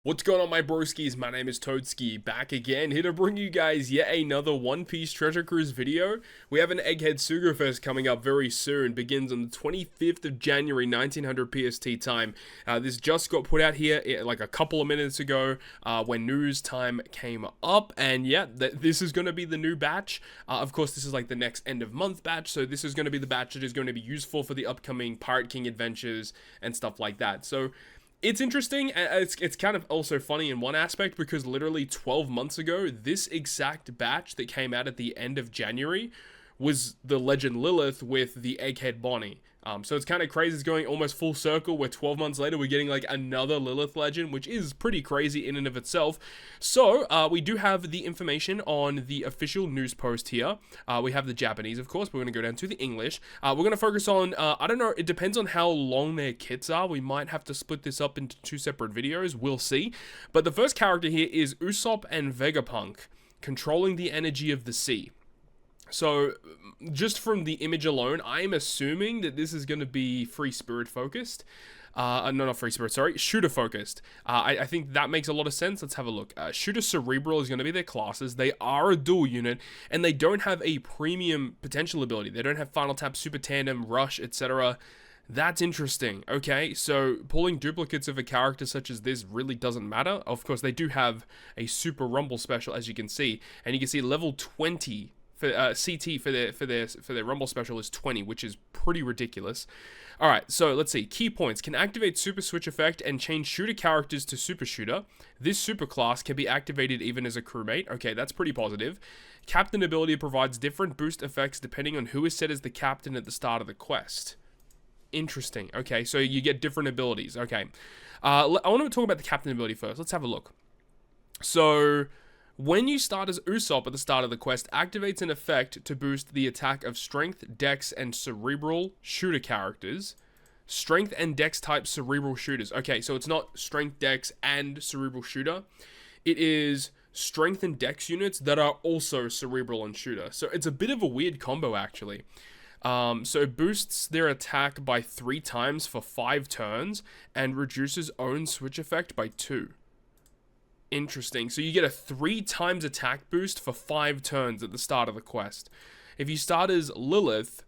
What's going on, my broskiis? My name is Toadski, back again, here to bring you guys yet another One Piece Treasure Cruise video. We have an Egghead sugo-fest coming up very soon. Begins on the 25th of January, 1900 PST time. This just got put out here like a couple of minutes ago when news time came up. And yeah, this is going to be the new batch. Of course, this is like the next end of month batch. So this is going to be the batch that is going to be useful for the upcoming Pirate King adventures and stuff like that. So it's interesting, and it's kind of also funny in one aspect, because literally 12 months ago, this exact batch that came out at the end of January was the Legend Lilith with the Egghead Bonnie. So it's kind of crazy. It's going almost full circle, where 12 months later we're getting like another Lilith legend, which is pretty crazy in and of itself. So we do have the information on the official news post here. We have the Japanese, of course, but we're going to go down to the English. We're going to focus on, I don't know, it depends on how long their kits are. We might have to split this up into two separate videos. We'll see. But the first character here is Usopp and Vegapunk, controlling the energy of the sea. So, just from the image alone, I'm assuming that this is going to be free spirit focused. No, not free spirit, sorry, shooter focused. I think that makes a lot of sense. Let's have a look. Shooter Cerebral is going to be their classes. They are a dual unit, and they don't have a premium potential ability. They don't have Final Tap, Super Tandem, Rush, etc. That's interesting. Okay, so pulling duplicates of a character such as this really doesn't matter. Of course, they do have a Super Rumble special, as you can see, and you can see level 20 for CT for their Rumble special is 20, which is pretty ridiculous. Alright, so let's see. Key points. Can activate Super Switch effect and change shooter characters to Super Shooter. This super class can be activated even as a crewmate. Okay, that's pretty positive. Captain ability provides different boost effects depending on who is set as the captain at the start of the quest. Interesting. Okay, so you get different abilities. Okay. I want to talk about the captain ability first. Let's have a look. So when you start as Usopp at the start of the quest, activates an effect to boost the attack of Strength, Dex, and Cerebral shooter characters. Strength and Dex type Cerebral shooters. Okay, so it's not Strength, Dex, and Cerebral shooter. It is Strength and Dex units that are also Cerebral and shooter. So it's a bit of a weird combo, actually. So it boosts their attack by 3 times for 5 turns, and reduces own switch effect by 2. Interesting. So you get a 3 times attack boost for 5 turns at the start of the quest. If you start as Lilith,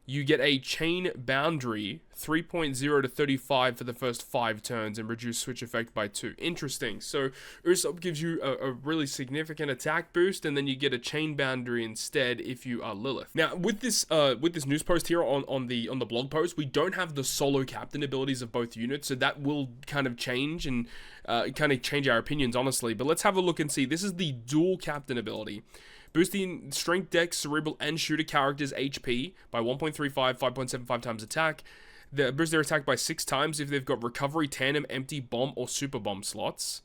you get a chain boundary 3.0 to 35 for the first 5 turns and reduce switch effect by 2. Interesting. So Usopp gives you a really significant attack boost, and then you get a chain boundary instead if you are Lilith. Now with this news post here on the blog post, we don't have the solo captain abilities of both units, so that will kind of change and kind of change our opinions, honestly. But let's have a look and see. This is the dual captain ability. Boosting Strength, Dex, Cerebral, and Shooter characters' HP by 1.35, 5.75 times attack. They boost their attack by 6 times if they've got Recovery, Tandem, Empty, Bomb, or Super Bomb slots.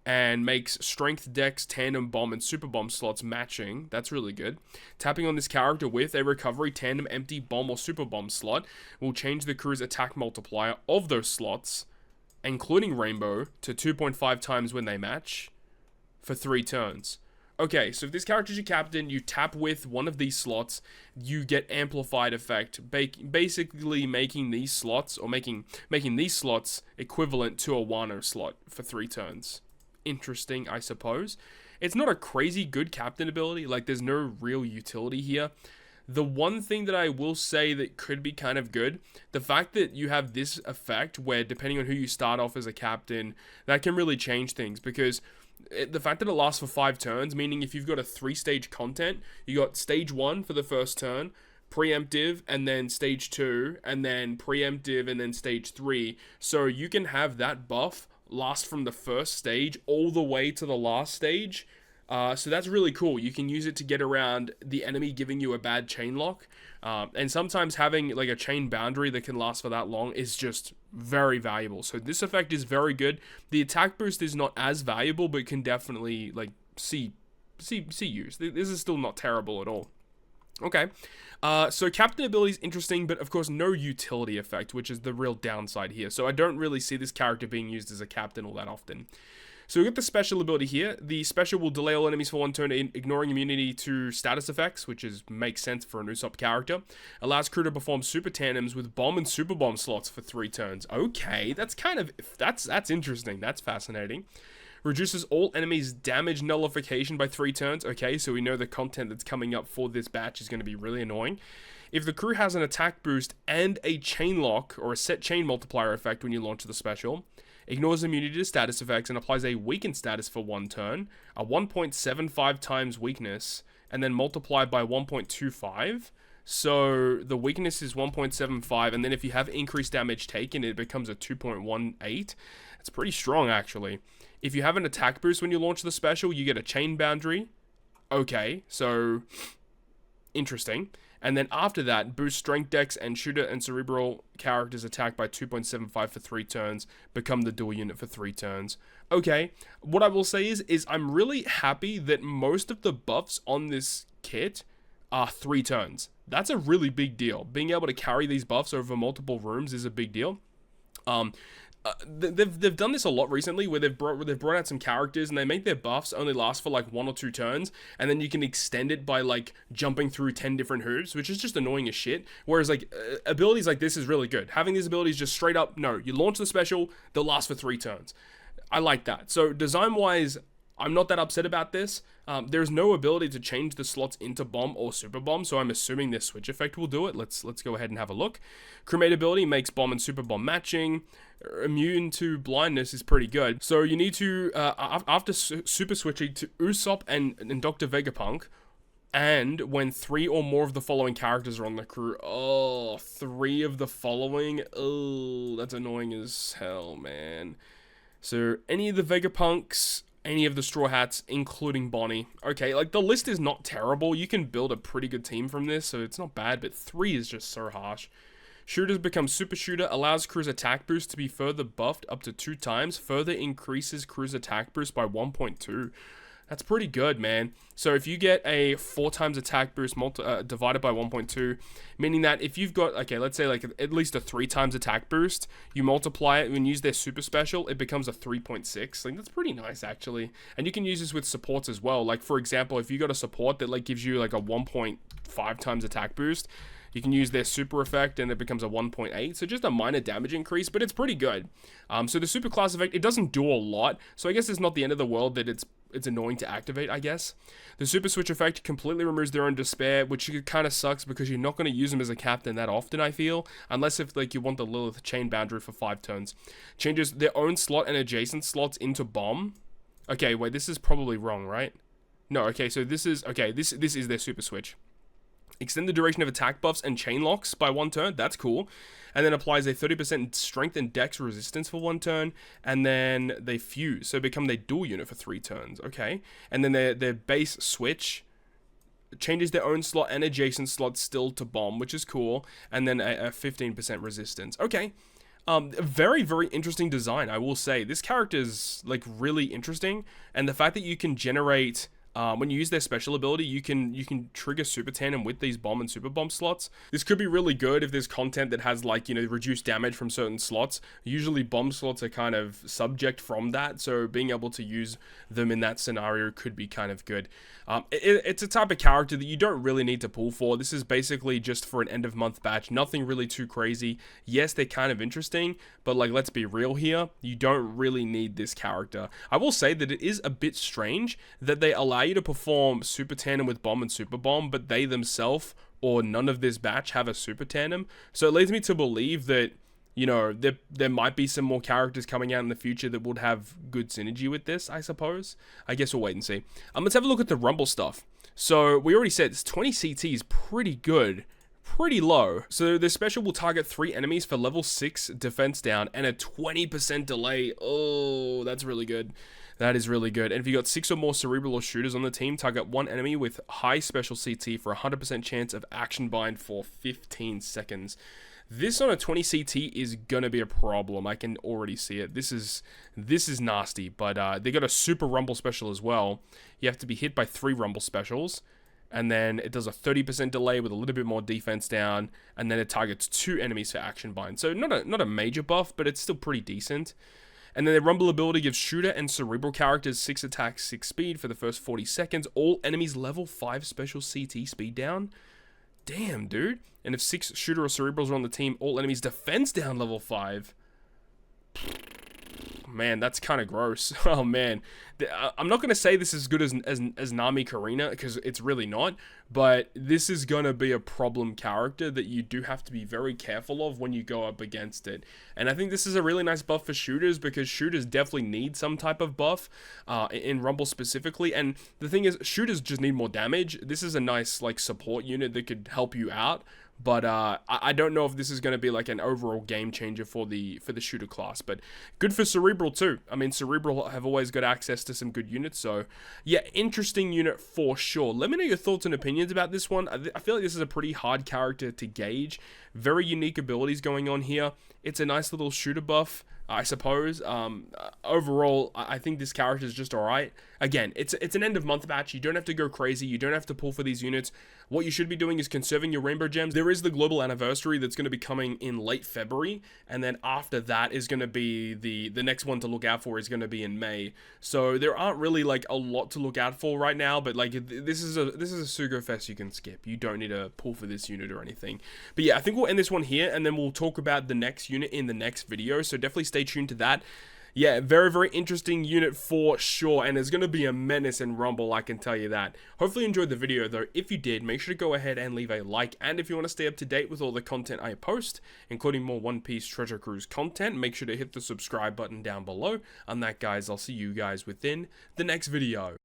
And makes Strength, Dex, Tandem, Bomb, and Super Bomb slots matching. That's really good. Tapping on this character with a Recovery, Tandem, Empty, Bomb, or Super Bomb slot will change the crew's attack multiplier of those slots, including Rainbow, to 2.5 times when they match for 3 turns. Okay, so if this character is your captain, you tap with one of these slots, you get amplified effect, basically making these slots, or making these slots equivalent to a Wano slot for 3 turns. Interesting, I suppose. It's not a crazy good captain ability, like there's no real utility here. The one thing that I will say that could be kind of good, the fact that you have this effect where depending on who you start off as a captain, that can really change things, because the fact that it lasts for 5 turns, meaning if you've got a 3-stage content, you got stage 1 for the first turn, preemptive, and then stage 2, and then preemptive, and then stage 3. So you can have that buff last from the first stage all the way to the last stage. So that's really cool. You can use it to get around the enemy giving you a bad chain lock. And sometimes having like a chain boundary that can last for that long is just very valuable. So this effect is very good. The attack boost is not as valuable, but can definitely like see use. This is still not terrible at all. Okay, so captain ability is interesting, but of course no utility effect, which is the real downside here. So I don't really see this character being used as a captain all that often. So we got the special ability here. The special will delay all enemies for 1 turn, ignoring immunity to status effects, which makes sense for an Usopp character. Allows crew to perform super tandems with bomb and super bomb slots for 3 turns. Okay, that's that's interesting. That's fascinating. Reduces all enemies' damage nullification by 3 turns. Okay, so we know the content that's coming up for this batch is going to be really annoying. If the crew has an attack boost and a chain lock or a set chain multiplier effect when you launch the special, ignores immunity to status effects and applies a weakened status for 1 turn, a 1.75 times weakness, and then multiplied by 1.25. So the weakness is 1.75, and then if you have increased damage taken, it becomes a 2.18. It's pretty strong, actually. If you have an attack boost when you launch the special, you get a chain boundary. Okay, so interesting. And then after that, boost strength dex and shooter and cerebral characters attack by 2.75 for 3 turns, become the dual unit for 3 turns. Okay, what I will say is I'm really happy that most of the buffs on this kit are 3 turns. That's a really big deal. Being able to carry these buffs over multiple rooms is a big deal. They've done this a lot recently, where they've brought out some characters and they make their buffs only last for like 1 or 2 turns, and then you can extend it by like jumping through 10 different hoops, which is just annoying as shit. Whereas like abilities like this is really good. Having these abilities just straight up, no, you launch the special, they'll last for 3 turns. I like that. So design wise, I'm not that upset about this. There's no ability to change the slots into bomb or super bomb, so I'm assuming this switch effect will do it. Let's go ahead and have a look. Crewmate ability makes bomb and super bomb matching. Immune to blindness is pretty good. So you need to, after super switching to Usopp and Dr. Vegapunk, and when 3 or more of the following characters are on the crew. Oh, 3 of the following? Oh, that's annoying as hell, man. So any of the Vegapunks, any of the Straw Hats, including Bonnie. Okay, like the list is not terrible. You can build a pretty good team from this, so it's not bad, but 3 is just so harsh. Shooters become Super Shooter, allows crew's attack boost to be further buffed up to 2 times, further increases crew's attack boost by 1.2. That's pretty good, man. So if you get a 4 times attack boost divided by 1.2, meaning that if you've got, okay, let's say like at least a 3 times attack boost, you multiply it and use their super special, it becomes a 3.6. Like that's pretty nice, actually. And you can use this with supports as well. Like for example, if you got a support that like gives you like a 1.5 times attack boost, you can use their super effect and it becomes a 1.8. So just a minor damage increase, but it's pretty good. So the super class effect, it doesn't do a lot. So I guess it's not the end of the world that it's annoying to activate, I guess. The super switch effect completely removes their own despair, which kind of sucks because you're not going to use them as a captain that often, I feel. Unless if like you want the Lilith chain boundary for 5 turns. Changes their own slot and adjacent slots into bomb. Okay, wait, this is probably wrong, right? No, okay, so this is their super switch. Extend the duration of attack buffs and chain locks by 1 turn. That's cool. And then applies a 30% strength and dex resistance for 1 turn. And then they fuse. So become their dual unit for 3 turns. Okay. And then their base switch changes their own slot and adjacent slot still to bomb, which is cool. And then a 15% resistance. Okay. Very, very interesting design, I will say. This character is like really interesting. And the fact that you can generate... when you use their special ability, you can trigger Super Tandem with these bomb and super bomb slots. This could be really good if there's content that has like, you know, reduced damage from certain slots. Usually bomb slots are kind of subject from that, so being able to use them in that scenario could be kind of good. It's a type of character that you don't really need to pull for. This is basically just for an end of month batch. Nothing really too crazy. Yes, they're kind of interesting, but like, let's be real here. You don't really need this character. I will say that it is a bit strange that they allow you to perform super tandem with bomb and super bomb, but they themselves or none of this batch have a super tandem. So it leads me to believe that, you know, there might be some more characters coming out in the future that would have good synergy with this, I suppose. I guess we'll wait and see. Let's have a look at the Rumble stuff. So we already said this 20 CT is pretty good. Pretty low. So the special will target 3 enemies for level 6 defense down and a 20% delay. Oh, that's really good. That is really good. And if you got 6 or more cerebral or shooters on the team, target 1 enemy with high special CT for a 100% chance of action bind for 15 seconds. This on a 20 CT is gonna be a problem. I can already see it. This is nasty, but they got a super rumble special as well. You have to be hit by 3 rumble specials, and then it does a 30% delay with a little bit more defense down, and then it targets 2 enemies for action bind. So not a major buff, but it's still pretty decent. And then their Rumble ability gives Shooter and Cerebral characters 6 attack, 6 speed for the first 40 seconds. All enemies level 5 special CT speed down. Damn, dude. And if 6 Shooter or Cerebrals are on the team, all enemies defense down level 5. Man, that's kind of gross. Oh, man. I'm not going to say this is as good as Nami Karina, because it's really not. But this is going to be a problem character that you do have to be very careful of when you go up against it. And I think this is a really nice buff for shooters, because shooters definitely need some type of buff, in Rumble specifically. And the thing is, shooters just need more damage. This is a nice, like, support unit that could help you out. But I don't know if this is going to be like an overall game changer for the shooter class. But good for Cerebral too. I mean, Cerebral have always got access to some good units. So yeah, interesting unit for sure. Let me know your thoughts and opinions about this one. I feel like this is a pretty hard character to gauge. Very unique abilities going on here. It's a nice little shooter buff, I suppose. Overall, I think this character is just alright. Again, it's an end of month batch. You don't have to go crazy. You don't have to pull for these units. What you should be doing is conserving your rainbow gems. There is the global anniversary that's going to be coming in late February, and then after that is going to be the next one to look out for is going to be in May. So there aren't really like a lot to look out for right now, but like this is a sugo-fest you can skip. You don't need to pull for this unit or anything. But yeah, I think we'll end this one here, and then we'll talk about the next unit in the next video. So definitely stay tuned to that. Yeah, very, very interesting unit for sure, and it's going to be a menace in Rumble, I can tell you that. Hopefully you enjoyed the video, though. If you did, make sure to go ahead and leave a like, and if you want to stay up to date with all the content I post, including more One Piece Treasure Cruise content, make sure to hit the subscribe button down below. On that, guys, I'll see you guys within the next video.